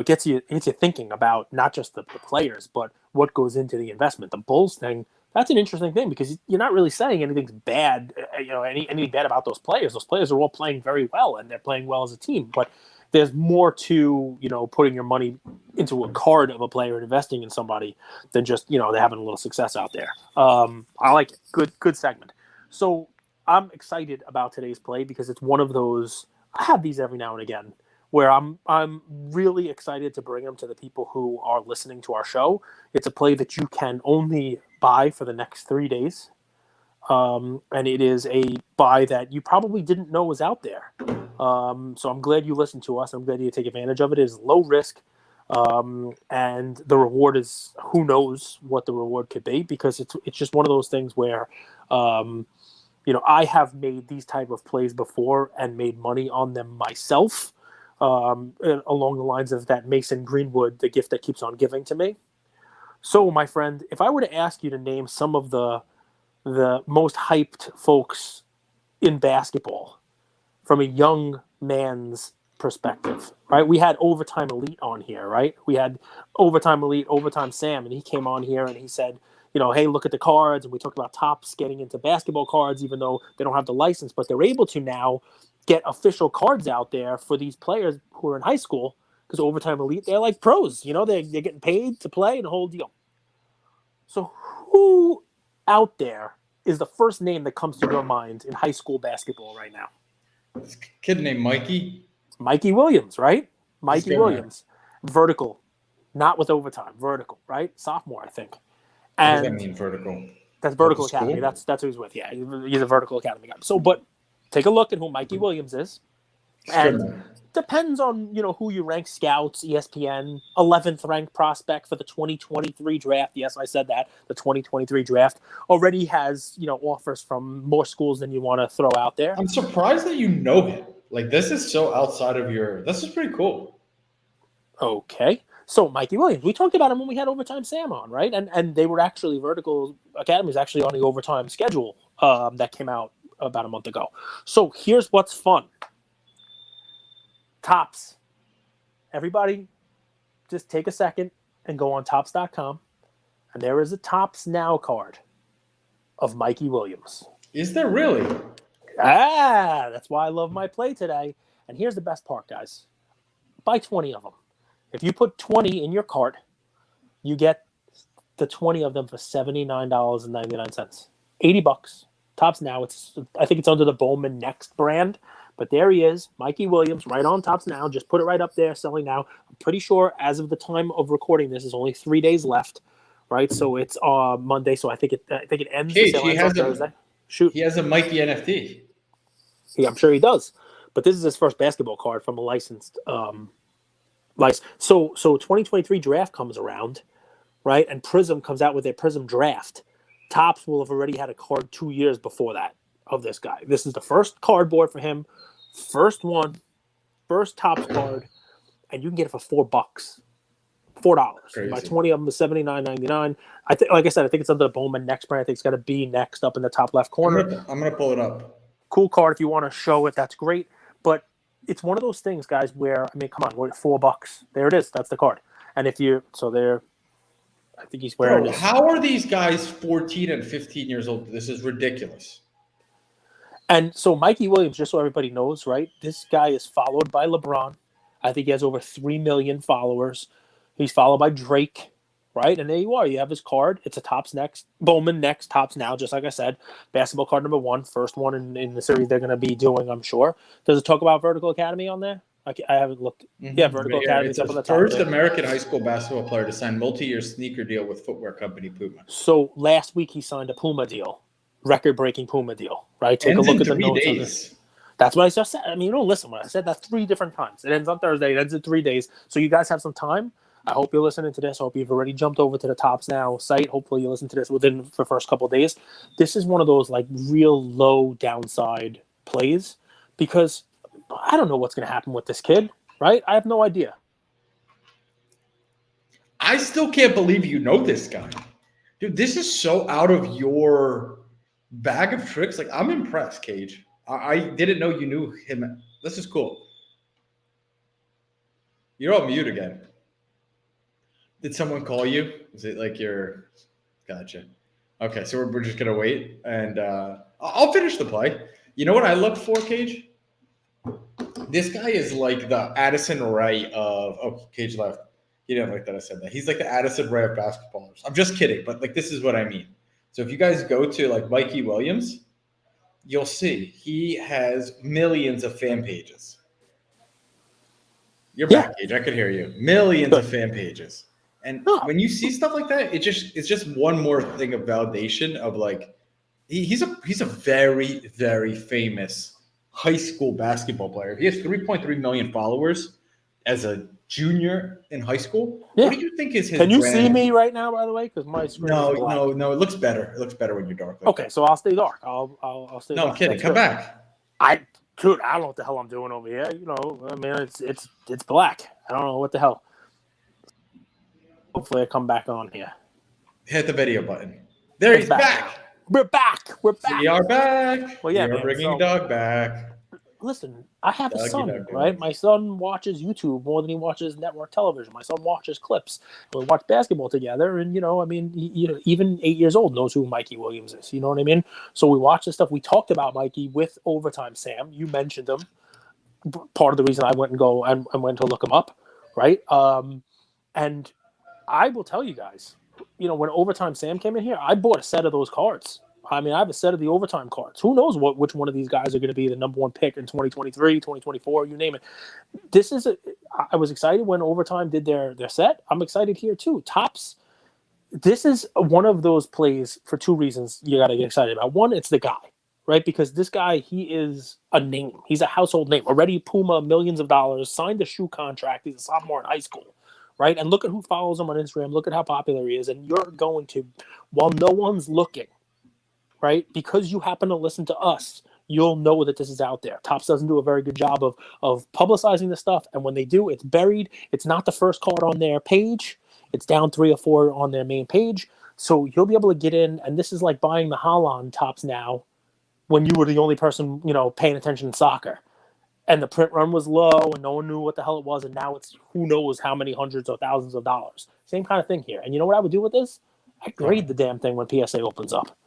gets you thinking about not just the players, but what goes into the investment. The Bulls thing, that's an interesting thing because you're not really saying anything's bad, anything bad about those players. Those players are all playing very well, and they're playing well as a team. But there's more to, putting your money into a card of a player and investing in somebody than just, they're having a little success out there. I like it. Good segment. So I'm excited about today's play because it's one of those, I have these every now and again, where I'm really excited to bring them to the people who are listening to our show. It's a play that you can only buy for the next 3 days. And it is a buy that you probably didn't know was out there. So I'm glad you listened to us. I'm glad you take advantage of it. It is low risk. And the reward is, who knows what the reward could be, because it's just one of those things where, I have made these type of plays before and made money on them myself. Along the lines of that Mason Greenwood, the gift that keeps on giving to me. So, my friend, if I were to ask you to name some of the most hyped folks in basketball from a young man's perspective, right? We had Overtime Elite on here, right? We had Overtime Elite, Overtime Sam, and he came on here and he said, hey, look at the cards. And we talked about Topps getting into basketball cards, even though they don't have the license, but they're able to now get official cards out there for these players who are in high school, because Overtime Elite, they're like pros, they're getting paid to play and the whole deal. So who out there is the first name that comes to your mind in high school basketball right now? This kid named Mikey. Mikey Williams, right? Mikey Williams. Vertical. Not with overtime. Vertical, right? Sophomore, I think. And what does that mean, vertical? That's Vertical Academy. That's who he's with. Yeah, he's a Vertical Academy guy. So, but take a look at who Mikey Williams is. And depends on, who you rank, scouts, ESPN, 11th ranked prospect for the 2023 draft. Yes, I said that. The 2023 draft already has, offers from more schools than you want to throw out there. I'm surprised that you know him. Like, this is so outside of this is pretty cool. Okay. So Mikey Williams, we talked about him when we had Overtime Sam on, right? And they were actually, Vertical Academy is actually on the overtime schedule that came out about a month ago. So here's what's fun. Topps. Everybody just take a second and go on Topps.com. And there is a Topps Now card of Mikey Williams. Is there really? That's why I love my play today. And here's the best part, guys. Buy 20 of them. If you put 20 in your cart, you get the 20 of them for $79.99. $80. Tops Now. I think it's under the Bowman Next brand. But there he is, Mikey Williams, right on Tops Now. Just put it right up there, selling now. I'm pretty sure as of the time of recording this, is only 3 days left, right? So it's Monday. So I think it ends. Cage, the sale ends on Thursday. Shoot, he has a Mikey NFT. Yeah, I'm sure he does. But this is his first basketball card from a licensed license. So 2023 draft comes around, right? And Prism comes out with their Prism draft. Tops will have already had a card 2 years before that of this guy. This is the first cardboard for him. First Tops card, and you can get it for $4. $4. Buy 20 of them is $79.99. I think, like I said, I think it's under the Bowman Next brand. I think it's got a B next up in the top left corner. I'm gonna pull it up. Cool card if you want to show it. That's great. But it's one of those things, guys, where I mean, come on, we're at $4. There it is. That's the card. And if you I think he's wearing. How are these guys 14 and 15 years old? This is ridiculous. And so Mikey Williams, just so everybody knows, right? This guy is followed by LeBron. I think he has over 3 million followers. He's followed by Drake, right? And there you are. You have his card. It's a Tops Next, Bowman Next, Tops Now, just like I said. Basketball card number 1, first one in the series they're going to be doing, I'm sure. Does it talk about Vertical Academy on there? I haven't looked. Mm-hmm. Yeah, Vertical Academy is up on the top. First American high school basketball player to sign multi-year sneaker deal with footwear company Puma. So last week he signed a Puma deal. Record-breaking Puma deal, right? Take a look at the notes on this. That's what I just said. I mean, you don't listen when I said that 3 different times. It ends on Thursday. It ends in 3 days. So you guys have some time. I hope you're listening to this. I hope you've already jumped over to the Tops Now site. Hopefully you listen to this within the first couple of days. This is one of those like real low downside plays because I don't know what's going to happen with this kid, right? I have no idea. I still can't believe you know this guy. Dude, this is so out of your bag of tricks. Like, I'm impressed, Cage. I didn't know you knew him. This is cool. You're on mute again. Did someone call you? Is it like your... Gotcha. Okay, so we're just going to wait. And I'll finish the play. You know what I look for, Cage? This guy is like the Addison Ray of... Oh, Cage left. He didn't like that I said that. He's like the Addison Ray of basketballers. I'm just kidding, but like this is what I mean. So if you guys go to like Mikey Williams, you'll see he has millions of fan pages. You're back, Cage. I could hear you. Millions of fan pages. And when you see stuff like that, it's just one more thing of validation of like he's a very, very famous high school basketball player. If he has 3.3 million followers as a junior in high school, what do you think is his Can you brand? see me right now, by the way? Because my screen is black. No. It looks better. It looks better when you're dark. Okay, so I'll stay dark. I'll stay dark. No, I'm kidding. Come back. Dude, I don't know what the hell I'm doing over here. You know, I mean, it's black. I don't know what the hell. Hopefully I come back on here. Hit the video button. There he's back. We're back. We are back. Well, yeah, we're bringing Doug back. Listen, I have a son, right? My son watches YouTube more than he watches network television. My son watches clips. We watch basketball together, and I mean, even 8 years old knows who Mikey Williams is. You know what I mean? So we watch this stuff. We talked about Mikey with Overtime Sam. You mentioned him. Part of the reason I went and went to look him up, right? And I will tell you guys, when Overtime Sam came in here, I bought a set of those cards. I mean, I have a set of the Overtime cards. Who knows which one of these guys are going to be the number one pick in 2023, 2024, you name it. I was excited when Overtime did their set. I'm excited here too. Tops, this is one of those plays for 2 reasons you got to get excited about. One, it's the guy, right? Because this guy, he is a name. He's a household name. Already Puma, millions of dollars, signed a shoe contract. He's a sophomore in high school, right? And look at who follows him on Instagram. Look at how popular he is. And you're going to, while no one's looking, right? Because you happen to listen to us, you'll know that this is out there. Tops doesn't do a very good job of publicizing this stuff. And when they do, it's buried. It's not the first card on their page. It's down 3 or 4 on their main page. So you'll be able to get in. And this is like buying the Holland Tops Now when you were the only person, paying attention to soccer. And the print run was low and no one knew what the hell it was. And now it's who knows how many hundreds or thousands of dollars. Same kind of thing here. And you know what I would do with this? I grade the damn thing when PSA opens up.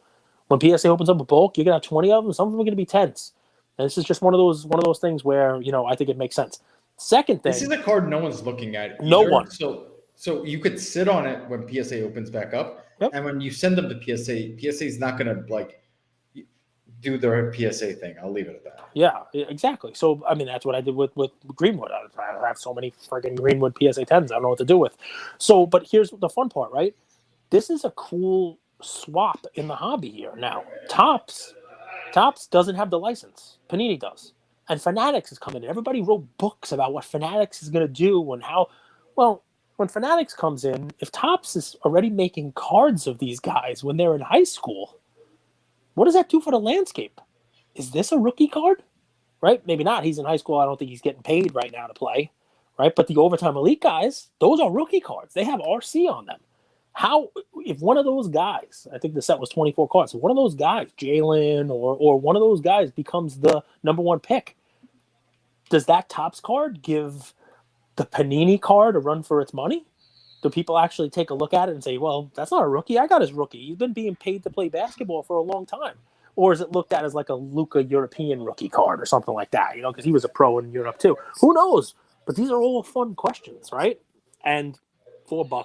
When PSA opens up a bulk, you're gonna have 20 of them. Some of them are gonna be 10s, and this is just one of those things where I think it makes sense. Second This is thing, a card no one's looking at no either. one. So you could sit on it when PSA opens back up, Yep. and when you send them to PSA is not going to like do their PSA thing. I'll leave it at that. Yeah, exactly. So, I mean, that's what I did with Greenwood. I have so many freaking Greenwood PSA 10s. I don't know what to do with. So, but here's the fun part, right? This is a cool swap in the hobby here. Now, Topps doesn't have the license. Panini does. And Fanatics is coming in. Everybody wrote books about what Fanatics is going to do and how. Well, when Fanatics comes in, if Topps is already making cards of these guys when they're in high school, what does that do for the landscape? Is this a rookie card? Right? Maybe not. He's in high school. I don't think he's getting paid right now to play. Right? But the Overtime Elite guys, those are rookie cards. They have RC on them. How, if one of those guys, I think the set was 24 cards, if one of those guys, Jalen or one of those guys becomes the number one pick, does that Topps card give the Panini card a run for its money? Do people actually take a look at it and say, well, that's not a rookie. I got his rookie. He's been being paid to play basketball for a long time. Or is it looked at as like a Luka European rookie card or something like that, because he was a pro in Europe too. Who knows? But these are all fun questions, right? And $4.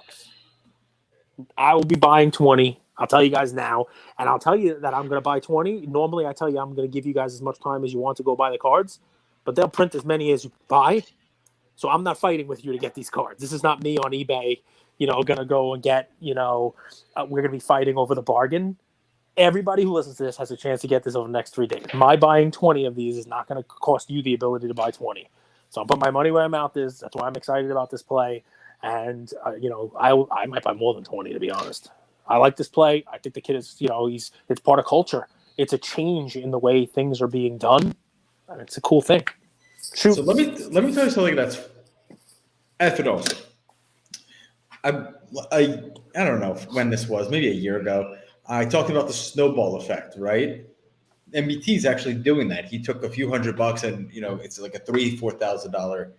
I will be buying 20. I'll tell you guys now. And I'll tell you that I'm going to buy 20. Normally, I tell you I'm going to give you guys as much time as you want to go buy the cards. But they'll print as many as you buy. So I'm not fighting with you to get these cards. This is not me on eBay, going to go and get, we're going to be fighting over the bargain. Everybody who listens to this has a chance to get this over the next 3 days. My buying 20 of these is not going to cost you the ability to buy 20. So I'll put my money where my mouth is. That's why I'm excited about this play. And, I might buy more than 20, to be honest. I like this play. I think the kid is, it's part of culture. It's a change in the way things are being done. And it's a cool thing. Shoot. So let me tell you something that's effing awesome. I don't know when this was, maybe a year ago. I talked about the Snowball Effect, right? MBT is actually doing that. He took a few $100 and, it's like a $4,000.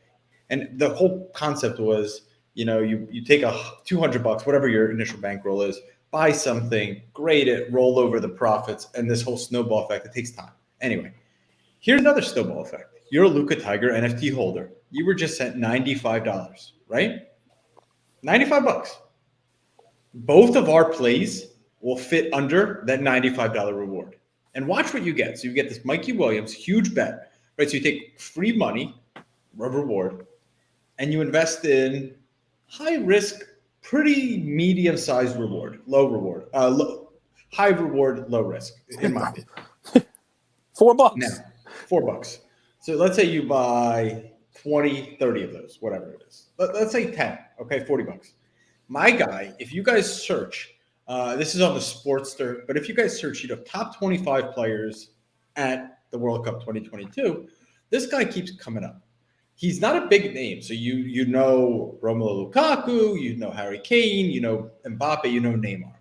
And the whole concept was, you take a $200, whatever your initial bankroll is, buy something, grade it, roll over the profits, and this whole snowball effect, it takes time. Anyway, here's another snowball effect. You're a Luka Tiger NFT holder. You were just sent $95, right? $95. Both of our plays will fit under that $95 reward. And watch what you get. So you get this Mikey Williams, huge bet, right? So you take free money, reward, and you invest in high risk, pretty medium sized reward, low reward, high reward, low risk, in my opinion. $4. Now, $4. So let's say you buy 20, 30 of those, whatever it is. Let's say 10, okay, $40. My guy, if you guys search, this is on the Sportster, but if you guys search, top 25 players at the World Cup 2022, this guy keeps coming up. He's not a big name, so you know Romelu Lukaku, you know Harry Kane, you know Mbappe, you know Neymar.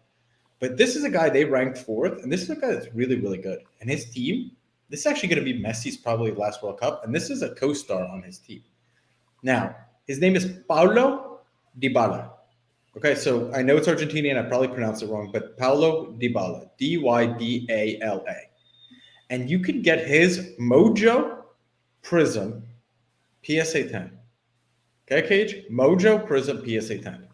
But this is a guy they ranked fourth, and this is a guy that's really, really good. And his team, this is actually going to be Messi's probably last World Cup, and this is a co-star on his team. Now, his name is Paulo Dybala. Okay, so I know it's Argentinian, I probably pronounced it wrong, but Paulo Dybala, Dybala. And you can get his Mojo Prism PSA 10. Okay, Cage? Mojo Prism PSA 10.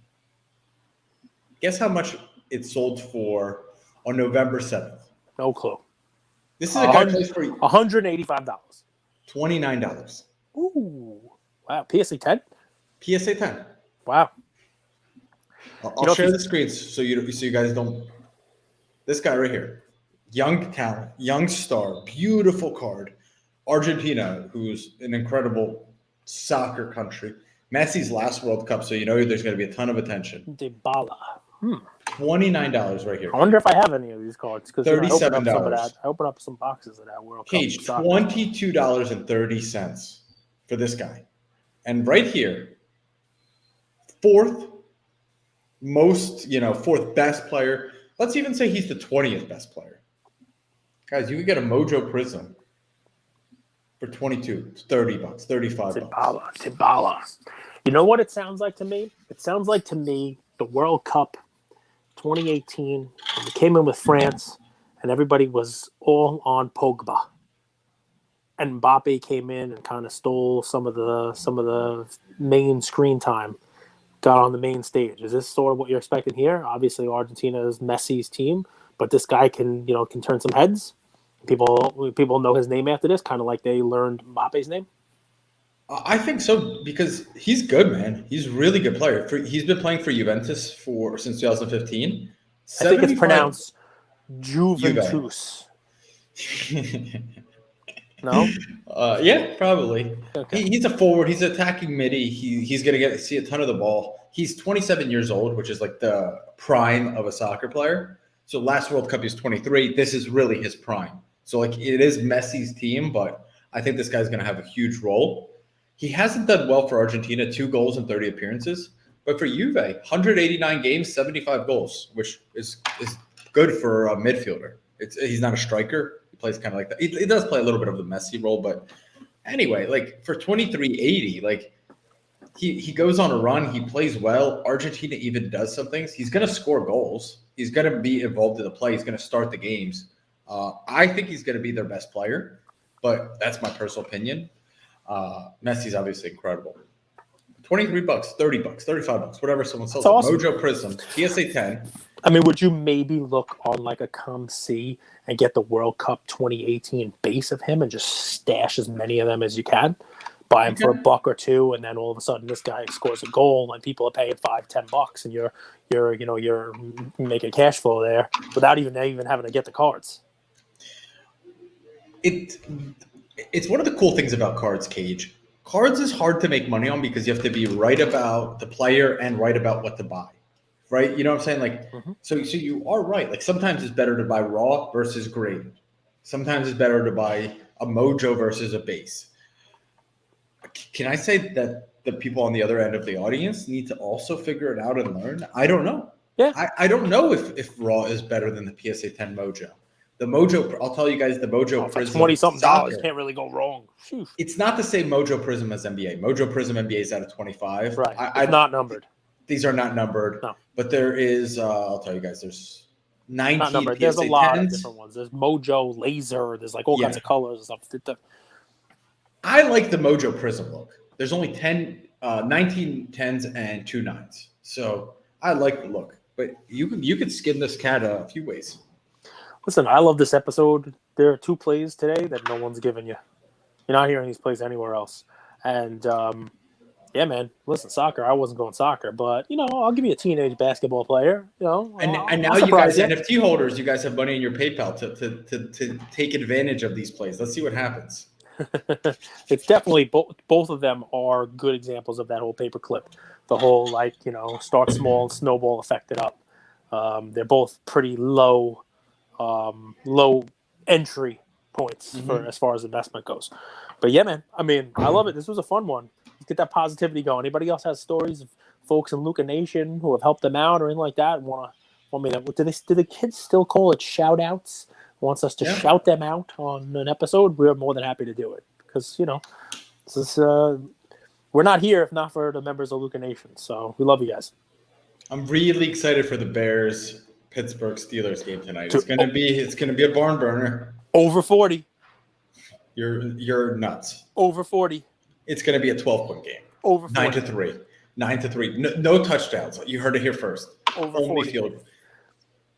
Guess how much it sold for on November 7th? No clue. This is a guy plays for $185. $29. Ooh. Wow. PSA 10? PSA 10. Wow. I'll share the screens so you guys don't. This guy right here, young talent, young star, beautiful card. Argentina, who's an incredible soccer country. Messi's last World Cup, so there's going to be a ton of attention. Dybala. $29 right here. I wonder if I have any of these cards because $37. I open up some boxes of that World Cage, Cup. $22.30 for this guy, and right here, fourth best player. Let's even say he's the 20th best player. Guys, you could get a Mojo Prism for $22, $30, $35. Dybala. You know what it sounds like to me? It sounds like to me the World Cup 2018, we came in with France, and everybody was all on Pogba. and Mbappe came in and kind of stole some of the main screen time, got on the main stage. Is this sort of what you're expecting here? Obviously, Argentina is Messi's team, but this guy can turn some heads. People know his name after this, kind of like they learned Mbappe's name. I think so because he's good, man. He's a really good player. He's been playing for Juventus since 2015. I think it's pronounced Juventus. No? Yeah, probably. Okay. He's a forward. He's attacking midi. He's going to see a ton of the ball. He's 27 years old, which is like the prime of a soccer player. So last World Cup, he was 23. This is really his prime. So like it is Messi's team, but I think this guy's going to have a huge role. He hasn't done well for Argentina, 2 goals in 30 appearances. But for Juve, 189 games, 75 goals, which is good for a midfielder. He's not a striker. He plays kind of like that. He does play a little bit of the Messi role, but anyway, like for 23.80, like he goes on a run. He plays well. Argentina even does some things. He's going to score goals. He's going to be involved in the play. He's going to start the games. I think he's going to be their best player, but that's my personal opinion. Messi's obviously incredible. $23, $30, $35, whatever someone sells. Awesome. Mojo Prism, PSA 10. I mean, would you maybe look on like a ComC and get the World Cup 2018 base of him and just stash as many of them as you can? Buy him for $1 or $2, and then all of a sudden this guy scores a goal and people are paying $5, $10, and you're making cash flow there without even having to get the cards. It's one of the cool things about cards, Cage. Cards is hard to make money on because you have to be right about the player and right about what to buy, right? You know what I'm saying? Like, so you are right. Like sometimes it's better to buy raw versus graded. Sometimes it's better to buy a mojo versus a base. Can I say that the people on the other end of the audience need to also figure it out and learn? I don't know. Yeah. I don't know if raw is better than the PSA 10 mojo. The Mojo, I'll tell you guys, the Mojo Prism. $20-something can't really go wrong. Phew. It's not the same Mojo Prism as NBA. Mojo Prism NBA is out of 25. Right. It's not numbered. These are not numbered. No. But there is, I'll tell you guys, there's 19 not numbered. PSA There's a lot 10s. of different ones. There's Mojo, Laser. There's like all kinds of colors and stuff. I like the Mojo Prism look. There's only 19 10s and 2 9s. So I like the look. But you could skin this cat a few ways. Listen, I love this episode. There are 2 plays today that no one's given you. You're not hearing these plays anywhere else. And, yeah, man, listen, soccer, I wasn't going soccer, but, I'll give you a teenage basketball player, And now you guys, NFT holders, you guys have money in your PayPal to take advantage of these plays. Let's see what happens. It's definitely, both of them are good examples of that whole paperclip. The whole, start small, snowball effect it up. They're both pretty low entry points for as far as investment goes. But yeah, man, I mean, I love it. This was a fun one. Let's get that positivity going. Anybody else has stories of folks in Luca Nation who have helped them out or anything like that? Want me to? Do the kids still call it shout outs? Wants us to shout them out on an episode? We're more than happy to do it because this is we're not here if not for the members of Luca Nation. So we love you guys. I'm really excited for the Bears Pittsburgh Steelers game tonight. It's gonna be a barn burner. Over 40. You're nuts. Over 40. It's gonna be a 12-point game. Over 40. 9-3. 9-3. No touchdowns. You heard it here first. Over Only 40. field.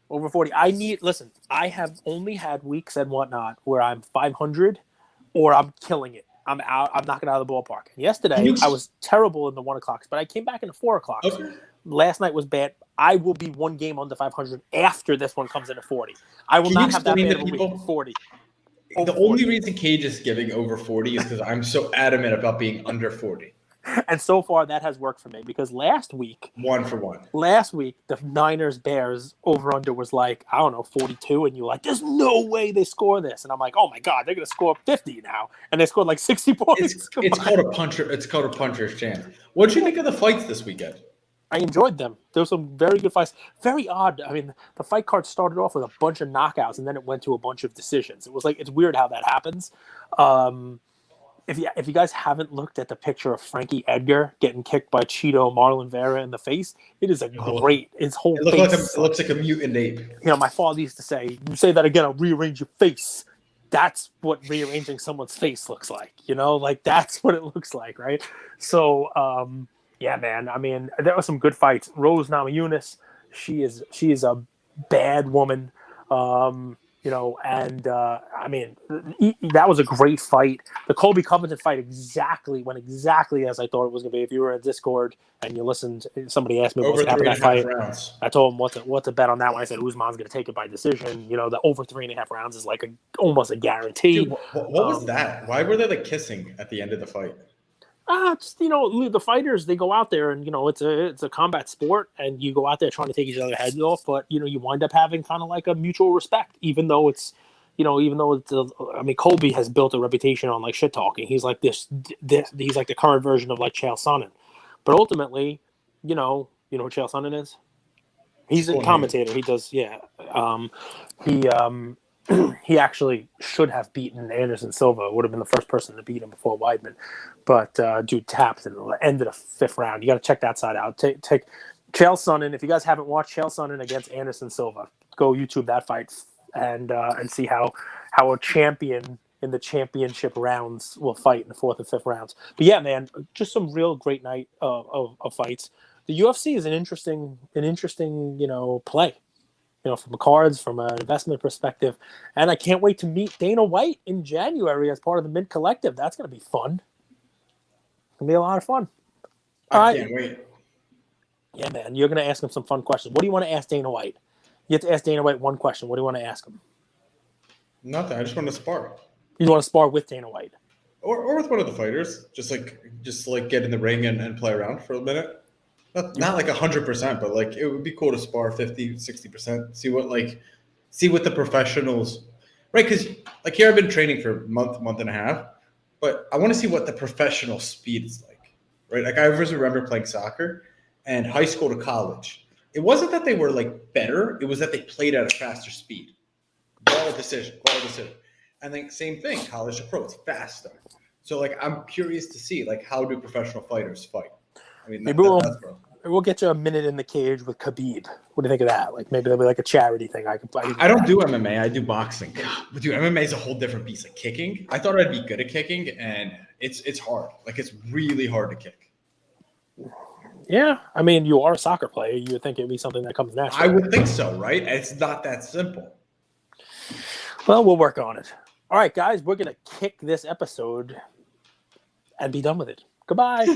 Over 40. I have only had weeks and whatnot where I'm 500 or I'm killing it. I'm knocking out of the ballpark. And yesterday I was terrible in the 1 o'clocks, but I came back in the 4 o'clocks. Okay. Last night was bad. I will be 1 game under 500 after this one comes into 40. I will not have that bad of a week. 40. The only reason Cage is giving over 40 is because I'm so adamant about being under 40. And so far that has worked for me because last week, 1 for 1. Last week, the Niners Bears over under was like, I don't know, 42. And you're like, there's no way they score this. And I'm like, oh my God, they're going to score 50 now. And they scored like 60 points. It's called a puncher. It's called a puncher's chance. What did you think of the fights this weekend? I enjoyed them. There were some very good fights. Very odd. I mean, the fight card started off with a bunch of knockouts, and then it went to a bunch of decisions. It was like, it's weird how that happens. If you guys haven't looked at the picture of Frankie Edgar getting kicked by Cheeto Marlon Vera in the face, it is his whole face. It looks like a mutant ape. My father used to say, you say that again, I'll rearrange your face. that's what rearranging someone's face looks like, like that's what it looks like, right? So, yeah, man. I mean, there were some good fights. Rose Namajunas, she is a bad woman, and I mean, that was a great fight. The Colby Covington fight went exactly as I thought it was going to be. If you were in Discord and you listened, somebody asked me over what's happening that fight. rounds. I told him what's a bet on that one. I said Usman's going to take it by decision. The over 3.5 rounds is like almost a guarantee. Dude, what was that? Why were they like kissing at the end of the fight? Just the fighters, they go out there and it's a combat sport, and you go out there trying to take each other's heads off, but you wind up having kind of like a mutual respect, even though it's I mean, Colby has built a reputation on like shit talking. He's like this he's like the current version of like Chael Sonnen, but ultimately, who Chael Sonnen is? He's a commentator. He does, yeah. He actually should have beaten Anderson Silva. Would have been the first person to beat him before Weidman, but dude tapped in the end of the 5th round. You got to check that side out. Take Chael Sonnen. If you guys haven't watched Chael Sonnen against Anderson Silva, go YouTube that fight and see how a champion in the championship rounds will fight in the 4th and 5th rounds. But yeah, man, just some real great night of fights. The UFC is an interesting play. From the cards, from an investment perspective. And I can't wait to meet Dana White in January as part of the Mint Collective. That's going to be fun. It's going to be a lot of fun. I can't wait. Yeah, man. You're going to ask him some fun questions. What do you want to ask Dana White? You have to ask Dana White one question. What do you want to ask him? Nothing. I just want to spar. You want to spar with Dana White? Or with one of the fighters. Just like get in the ring and play around for a minute. Not like 100%, but like it would be cool to spar 50, 60%. See what the professionals, right? Because like here I've been training for a month and a half, but I want to see what the professional speed is like, right? Like I always remember playing soccer and high school to college. It wasn't that they were like better; it was that they played at a faster speed. Ball decision. And then same thing, college to pro, it's faster. So like I'm curious to see like how do professional fighters fight. I mean, maybe we'll get you a minute in the cage with Khabib. What do you think of that? Like maybe there'll be like a charity thing. I don't do MMA. I do boxing. But dude, MMA is a whole different piece. Like kicking, I thought I'd be good at kicking, and it's hard. Like it's really hard to kick. Yeah, I mean, you are a soccer player. You would think it'd be something that comes naturally. I would think so, right? It's not that simple. Well, we'll work on it. All right, guys, we're gonna kick this episode and be done with it. Goodbye.